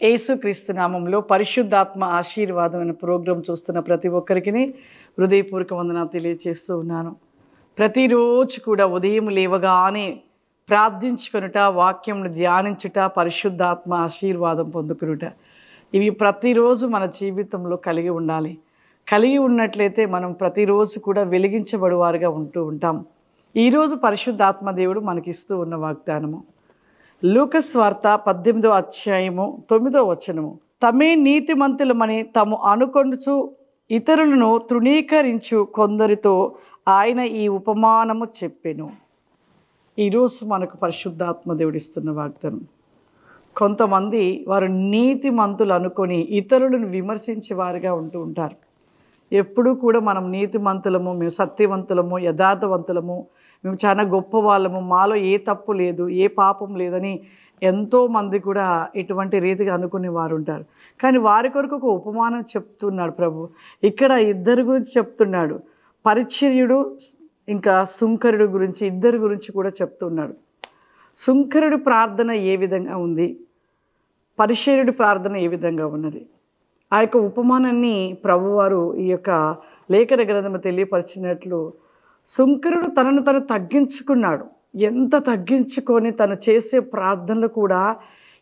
యేసుక్రీస్తు నామంలో పరిశుద్ధాత్మ ఆశీర్వాదం అనే ప్రోగ్రాం చూస్తున్న ప్రతి ఒక్కరికి హృదయపూర్వక వందనాలు తెలియజేస్తూ ఉన్నాను. ప్రతిరోజు కూడా ఉదయం లేవగానే ప్రార్థించుకొనుట, వాక్యంను ధ్యానించుట, పరిశుద్ధాత్మ ఆశీర్వాదం పొందుకునుట, ఇవి ప్రతిరోజు మన జీవితంలో కలిగి ఉండాలి. కలిగి ఉన్నట్లయితే మనం ప్రతిరోజు కూడా వెలిగించబడువారుగా ఉంటూ ఉంటాం. ఈరోజు పరిశుద్ధాత్మ దేవుడు మనకిస్తూ ఉన్న వాగ్దానము లూకాసు వార్త 18వ అధ్యాయము 9వ వచనము. తమే నీతిమంతులమని తాము అనుకొనుచు ఇతరులను తృణీకరించు కొందరితో ఆయన ఈ ఉపమానము చెప్పెను. ఈరోజు మనకు పరిశుద్ధాత్మ దేవుడిస్తున్న వాగ్దానం. కొంతమంది వారు నీతిమంతులు అనుకొని ఇతరులను విమర్శించే వారిగా ఉంటూ ఉంటారు. ఎప్పుడూ కూడా మనం నీతిమంతులము, మేము సత్యవంతులము, యథార్థవంతులము, మేము చాలా గొప్ప వాళ్ళము, మాలో ఏ తప్పు లేదు, ఏ పాపం లేదని ఎంతోమంది కూడా ఇటువంటి రీతిగా అనుకునే వారు ఉంటారు. కానీ వారి కొరకు ఒక ఉపమానం చెప్తున్నాడు ప్రభు. ఇక్కడ ఇద్దరి గురించి చెప్తున్నాడు. పరిచర్యుడు ఇంకా సుంకరుడు గురించి, ఇద్దరి గురించి కూడా చెప్తున్నాడు. సుంకరుడి ప్రార్థన ఏ విధంగా ఉంది, పరిచర్యుడి ప్రార్థన ఏ విధంగా ఉన్నది, ఆ యొక్క ఉపమానాన్ని ప్రభువారు ఈ యొక్క లేఖన గ్రంథము తెలియపరిచినట్లు, సుంకరుడు తనను తను తగ్గించుకున్నాడు. ఎంత తగ్గించుకొని తను చేసే ప్రార్థనలు కూడా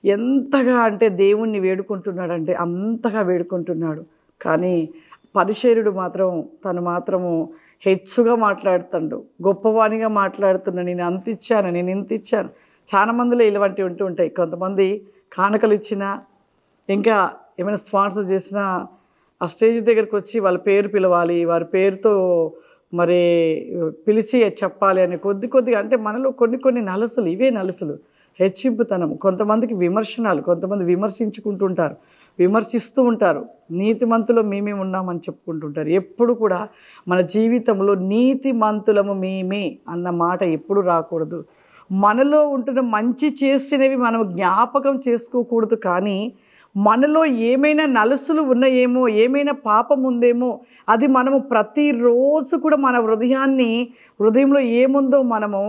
ఎంతగా అంటే దేవుణ్ణి వేడుకుంటున్నాడంటే అంతగా వేడుకుంటున్నాడు. కానీ పరిచర్యుడు మాత్రం తను మాత్రము హెచ్చుగా మాట్లాడుతాడు, గొప్పవానిగా మాట్లాడుతున్నాడు. నేను అంత ఇచ్చాను, నేను ఇంత ఇచ్చాను. చాలా మందిలో ఇలాంటివి ఉంటూ ఉంటాయి. కొంతమంది కానుకలు ఇచ్చినా, ఇంకా ఏమైనా స్పాన్సర్ చేసినా ఆ స్టేజ్ దగ్గరికి వచ్చి వాళ్ళ పేరు పిలవాలి, వారి పేరుతో మరి పిలిచి చెప్పాలి అని కొద్దిగా, అంటే మనలో కొన్ని నలుసులు, ఇవే నలుసులు, హెచ్చింపుతనం. కొంతమందికి విమర్శనాలు, కొంతమంది విమర్శించుకుంటుంటారు, విమర్శిస్తూ ఉంటారు. నీతిమంతులు మేమే ఉన్నామని చెప్పుకుంటుంటారు. ఎప్పుడు కూడా మన జీవితంలో నీతిమంతులము మేమే అన్న మాట ఎప్పుడు రాకూడదు. మనలో ఉంటున్న మంచి చేసినవి మనం జ్ఞాపకం చేసుకోకూడదు. కానీ మనలో ఏమైనా నలుసులు ఉన్నాయేమో, ఏమైనా పాపం ఉందేమో, అది మనము ప్రతిరోజు కూడా మన హృదయంలో ఏముందో మనము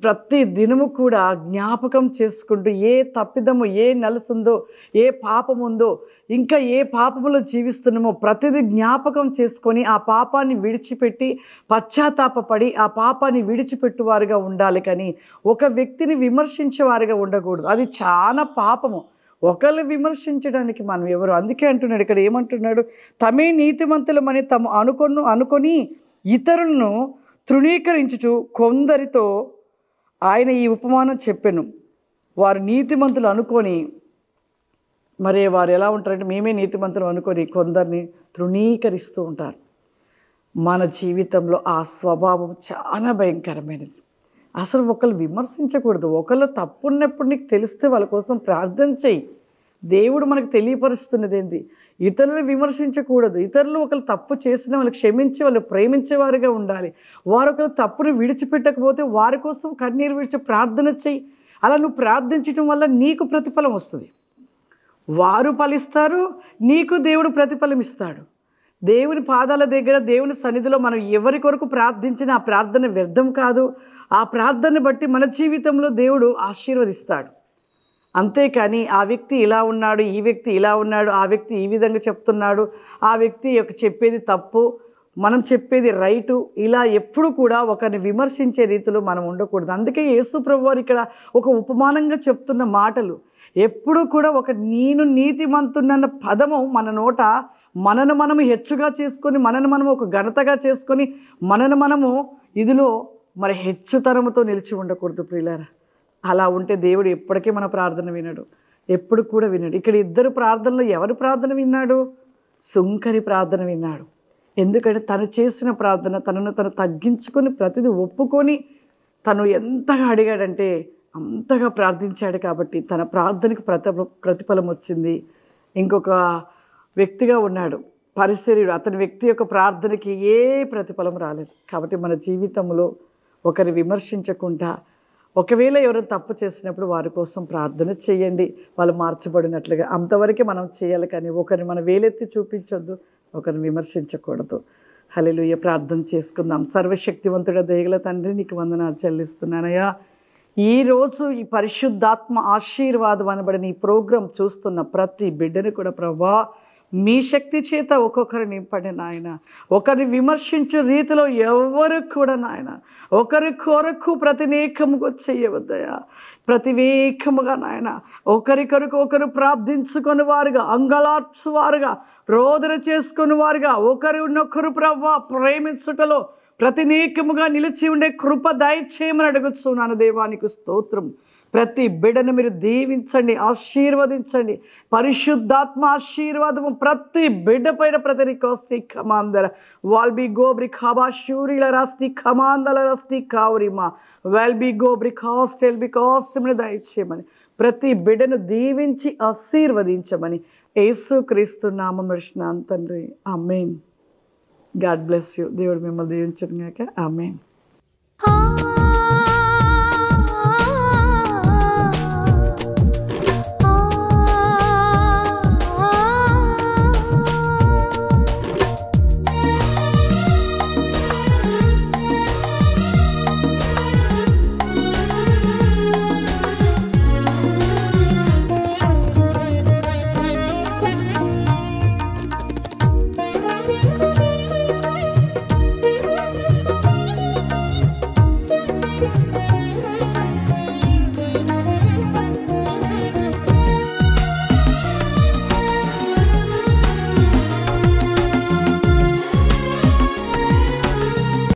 ప్రతి దినము కూడా జ్ఞాపకం చేసుకుంటూ, ఏ తప్పిదము, ఏ నలుసుందో, ఏ పాపం ఉందో, ఇంకా ఏ పాపములో జీవిస్తున్నామో ప్రతిదీ జ్ఞాపకం చేసుకొని ఆ పాపాన్ని విడిచిపెట్టి పశ్చాత్తాపపడి ఆ పాపాన్ని విడిచిపెట్టువారుగా ఉండాలి. కానీ ఒక వ్యక్తిని విమర్శించేవారుగా ఉండకూడదు. అది చాలా పాపము. ఒకళ్ళు విమర్శించడానికి మనం ఎవరు? అందుకే అంటున్నాడు ఇక్కడ, ఏమంటున్నాడు? తమే నీతిమంతులమని తాము అనుకొని ఇతరులను తృణీకరించుచు కొందరితో ఆయన ఈ ఉపమానం చెప్పెను. వారు నీతిమంతులు అనుకొని, మరి వారు ఎలా ఉంటారంటే మేమే నీతిమంతులు అనుకొని కొందరిని తృణీకరిస్తూ ఉంటారు. మన జీవితంలో ఆ స్వభావం చాలా భయంకరమైనది. అసలు ఒకళ్ళు విమర్శించకూడదు. ఒకళ్ళు తప్పు ఉన్నప్పుడు నీకు తెలిస్తే వాళ్ళ కోసం ప్రార్థన చెయ్యి. దేవుడు మనకు తెలియపరుస్తున్నది ఏంటి? ఇతరులు విమర్శించకూడదు. ఇతరులు ఒకళ్ళు తప్పు చేసిన వాళ్ళు క్షమించి వాళ్ళు ప్రేమించేవారుగా ఉండాలి. వారు ఒకరు తప్పును విడిచిపెట్టకపోతే వారి కోసం కన్నీరు విడిచి ప్రార్థన చెయ్యి. అలా నువ్వు ప్రార్థించడం వల్ల నీకు ప్రతిఫలం వస్తుంది. వారు ఫలిస్తారు, నీకు దేవుడు ప్రతిఫలం ఇస్తాడు. దేవుని పాదాల దగ్గర, దేవుని సన్నిధిలో మనం ఎవరి కొరకు ప్రార్థించిన ఆ ప్రార్థన వ్యర్థం కాదు. ఆ ప్రార్థన బట్టి మన జీవితంలో దేవుడు ఆశీర్వదిస్తాడు. అంతేకాని ఆ వ్యక్తి ఇలా ఉన్నాడు, ఈ వ్యక్తి ఇలా ఉన్నాడు, ఆ వ్యక్తి ఈ విధంగా చెప్తున్నాడు, ఆ వ్యక్తి చెప్పేది తప్పు, మనం చెప్పేది రైటు, ఇలా ఎప్పుడు కూడా ఒకరిని విమర్శించే రీతిలో మనం ఉండకూడదు. అందుకే యేసు ప్రభువారు ఇక్కడ ఒక ఉపమానంగా చెప్తున్న మాటలు ఎప్పుడు కూడా నేను నీతిమంతున్న పదము మన నోట మనను మనము హెచ్చుగా చేసుకొని, మనను మనము ఒక ఘనతగా చేసుకొని, మనను మనము ఇదిలో మరి హెచ్చుతనముతో నిలిచి ఉండకూడదు ప్రియులారా. అలా ఉంటే దేవుడు ఎప్పటికీ మన ప్రార్థన వినడు, ఎప్పుడు కూడా వినడు. ఇక్కడ ఇద్దరు ప్రార్థనలో ఎవరి ప్రార్థన విన్నాడు? సుంకరి ప్రార్థన విన్నాడు. ఎందుకంటే తను చేసిన ప్రార్థన, తనను తను తగ్గించుకొని ప్రతిదీ ఒప్పుకొని తను ఎంతగా అడిగాడంటే అంతగా ప్రార్థించాడు. కాబట్టి తన ప్రార్థనకు ప్రతిఫలం వచ్చింది. ఇంకొక వ్యక్తిగా ఉన్నాడు పరిచర్యుడు, అతని వ్యక్తి యొక్క ప్రార్థనకి ఏ ప్రతిఫలం రాలేదు. కాబట్టి మన జీవితంలో ఒకరి విమర్శించకుండా, ఒకవేళ ఎవరైనా తప్పు చేసినప్పుడు వారి కోసం ప్రార్థన చేయండి, వాళ్ళు మార్చబడినట్లుగా. అంతవరకే మనం చేయాలి. కానీ ఒకరిని మనం వేలెత్తి చూపించొద్దు, ఒకరిని విమర్శించకూడదు. హల్లెలూయా. ప్రార్థన చేసుకుందాం. సర్వశక్తివంతుడ దయగల తండ్రి, నీకు వందనాలు చెల్లిస్తున్నానయ్యా. ఈరోజు ఈ పరిశుద్ధాత్మ ఆశీర్వాదం అనబడిన ఈ ప్రోగ్రాం చూస్తున్న ప్రతి బిడ్డను కూడా ప్రభా మీ శక్తి చేత ఒక్కొక్కరు నింపండి నాయన. ఒకరిని విమర్శించే రీతిలో ఎవరు కూడా నాయన ఒకరి కొరకు ప్రతినేకముగా చేయవద్దయా. ప్రతివేకముగా నాయన ఒకరికొరకు ఒకరు ప్రార్థించుకొని వారుగా, అంగలార్చువారుగా, రోదన చేసుకుని వారుగా, ఒకరినొకరు ప్రభా ప్రేమించుటలో ప్రతినేకముగా నిలిచి ఉండే కృప దయచేయమని అడుగుతున్నాను. దేవానికి స్తోత్రం. ప్రతి బిడ్డను మీరు దీవించండి, ఆశీర్వదించండి. పరిశుద్ధాత్మ ఆశీర్వాదము ప్రతి బిడ్డ పైన ప్రతిరికోసి కమాందర వాల్బీ గోబ్రి ఖాబా షూరిల రాష్ట్రీ కమాందల రాష్ట్రీ కావురిమా వాల్బీ గోబ్రి కాస్టెల్ బికాస్ని దయచేయమని ప్రతి బిడ్డను దీవించి ఆశీర్వదించమని యేసుక్రీస్తు నామమున నడిచిన తండ్రి. ఆమేన్. God bless you. దేవుడు మిమ్మల్ని దీవించును గాక. ఆమేన్.